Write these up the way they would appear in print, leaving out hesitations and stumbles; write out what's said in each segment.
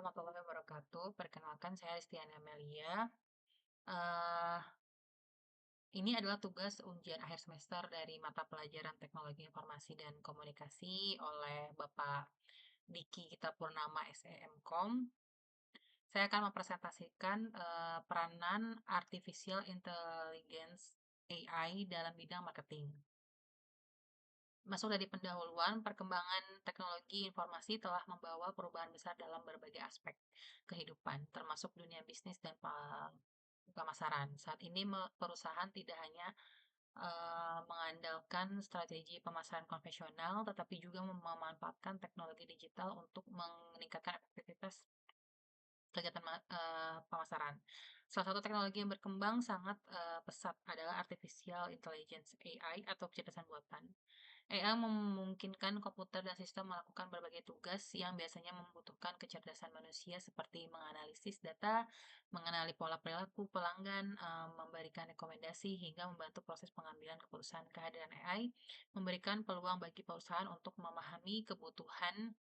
warahmatullahi wabarakatuh. Perkenalkan saya Ristiani Amelia. Eh, ini adalah tugas ujian akhir semester dari mata pelajaran Teknologi Informasi dan Komunikasi oleh Bapak Diki Kita Purnama SEMKOM. Saya akan mempresentasikan peranan Artificial Intelligence AI dalam bidang marketing. Masuk dari pendahuluan, perkembangan teknologi informasi telah membawa perubahan besar dalam berbagai aspek kehidupan, termasuk dunia bisnis dan pemasaran. Saat ini perusahaan tidak hanya mengandalkan strategi pemasaran konvensional, tetapi juga memanfaatkan teknologi digital untuk meningkatkan efektivitas kegiatan pemasaran. Salah satu teknologi yang berkembang sangat pesat adalah artificial intelligence (AI) atau kecerdasan buatan. AI memungkinkan komputer dan sistem melakukan berbagai tugas yang biasanya membutuhkan kecerdasan manusia seperti menganalisis data, mengenali pola perilaku pelanggan, memberikan rekomendasi, hingga membantu proses pengambilan keputusan. Kehadiran AI memberikan peluang bagi perusahaan untuk memahami kebutuhan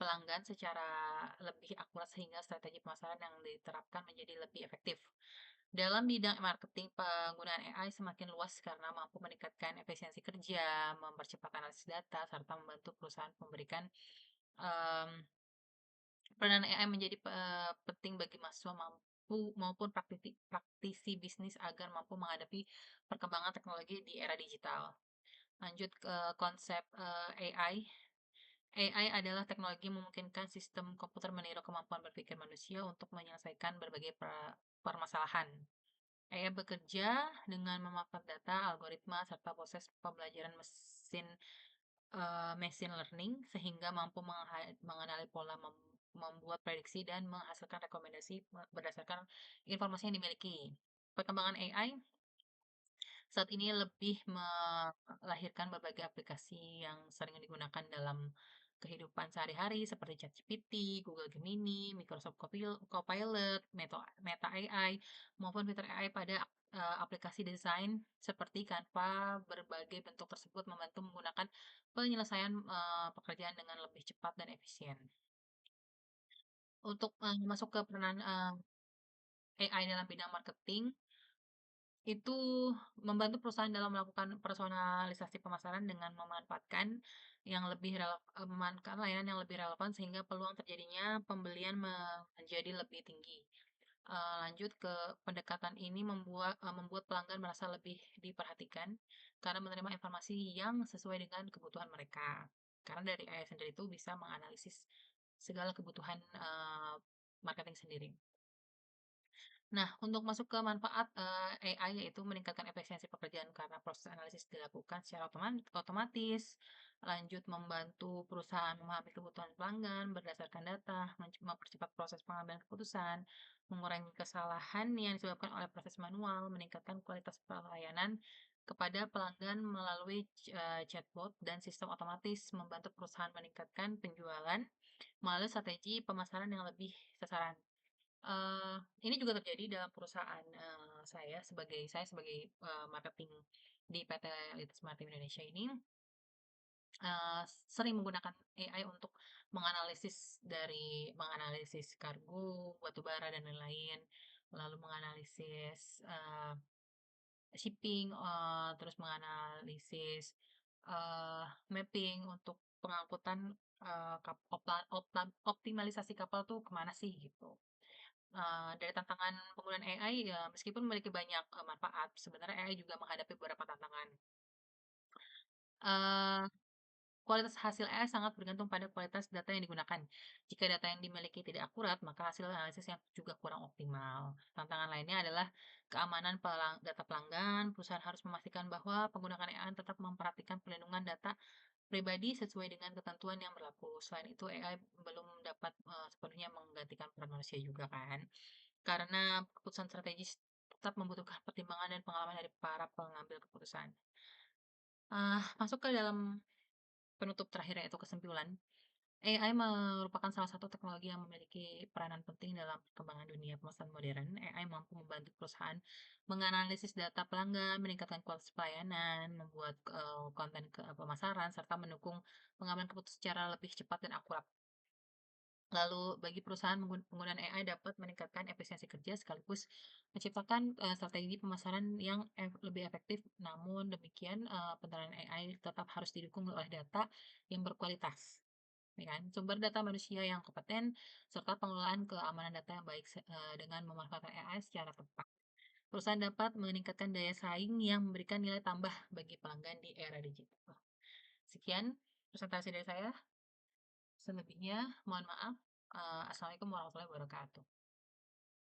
pelanggan secara lebih akurat sehingga strategi pemasaran yang diterapkan menjadi lebih efektif. Dalam bidang marketing, penggunaan AI semakin luas karena mampu meningkatkan efisiensi kerja, mempercepat analisis data, serta membantu perusahaan memberikan em, peranan AI menjadi penting bagi mahasiswa maupun praktisi bisnis agar mampu menghadapi perkembangan teknologi di era digital. Lanjut ke konsep AI. AI adalah teknologi yang memungkinkan sistem komputer meniru kemampuan berpikir manusia untuk menyelesaikan berbagai permasalahan. AI bekerja dengan memanfaatkan data, algoritma, serta proses pembelajaran machine learning sehingga mampu mengenali pola, membuat prediksi, dan menghasilkan rekomendasi berdasarkan informasi yang dimiliki. Perkembangan AI saat ini lebih melahirkan berbagai aplikasi yang sering digunakan dalam kehidupan sehari-hari seperti ChatGPT, Google Gemini, Microsoft Copilot, Meta AI, maupun fitur AI pada aplikasi desain seperti Canva. Berbagai bentuk tersebut membantu menggunakan penyelesaian pekerjaan dengan lebih cepat dan efisien. Untuk masuk ke peranan AI dalam bidang marketing, itu membantu perusahaan dalam melakukan personalisasi pemasaran dengan memanfaatkan memanfaatkan layanan yang lebih relevan sehingga peluang terjadinya pembelian menjadi lebih tinggi. Lanjut ke pendekatan ini membuat pelanggan merasa lebih diperhatikan karena menerima informasi yang sesuai dengan kebutuhan mereka. Karena dari AI sendiri itu bisa menganalisis segala kebutuhan marketing sendiri. Nah, untuk masuk ke manfaat AI, yaitu meningkatkan efisiensi pekerjaan karena proses analisis dilakukan secara otomatis, lanjut membantu perusahaan memahami kebutuhan pelanggan berdasarkan data, mempercepat proses pengambilan keputusan, mengurangi kesalahan yang disebabkan oleh proses manual, meningkatkan kualitas pelayanan kepada pelanggan melalui chatbot dan sistem otomatis, membantu perusahaan meningkatkan penjualan melalui strategi pemasaran yang lebih sasaran. Ini juga terjadi dalam perusahaan saya sebagai marketing di PT Lintas Maritim Indonesia ini sering menggunakan AI untuk menganalisis kargo, batubara dan lain-lain, lalu menganalisis shipping, terus menganalisis mapping untuk pengangkutan optimalisasi kapal tuh kemana sih gitu. Dari tantangan penggunaan AI, ya meskipun memiliki banyak manfaat, sebenarnya AI juga menghadapi beberapa tantangan. Eee, Kualitas hasil AI sangat bergantung pada kualitas data yang digunakan. Jika data yang dimiliki tidak akurat, maka hasil analisis yang juga kurang optimal. Tantangan lainnya adalah keamanan data pelanggan. Perusahaan harus memastikan bahwa penggunaan AI tetap memperhatikan perlindungan data pribadi sesuai dengan ketentuan yang berlaku. Selain itu, AI belum dapat sepenuhnya menggantikan peran manusia juga kan. Karena keputusan strategis tetap membutuhkan pertimbangan dan pengalaman dari para pengambil keputusan. Masuk ke dalam penutup terakhir yaitu kesimpulan. AI merupakan salah satu teknologi yang memiliki peranan penting dalam perkembangan dunia pemesanan modern. AI mampu membantu perusahaan menganalisis data pelanggan, meningkatkan kualitas pelayanan, membuat konten pemasaran, serta mendukung pengambilan keputusan secara lebih cepat dan akurat. Lalu bagi perusahaan penggunaan AI dapat meningkatkan efisiensi kerja sekaligus menciptakan, strategi pemasaran yang lebih efektif. Namun demikian, penerapan AI tetap harus didukung oleh data yang berkualitas, ya kan. Sumber data manusia yang kompeten serta pengelolaan keamanan data yang baik dengan memanfaatkan AI secara tepat. Perusahaan dapat meningkatkan daya saing yang memberikan nilai tambah bagi pelanggan di era digital. Sekian presentasi dari saya. Selebihnya mohon maaf. Assalamualaikum warahmatullahi wabarakatuh.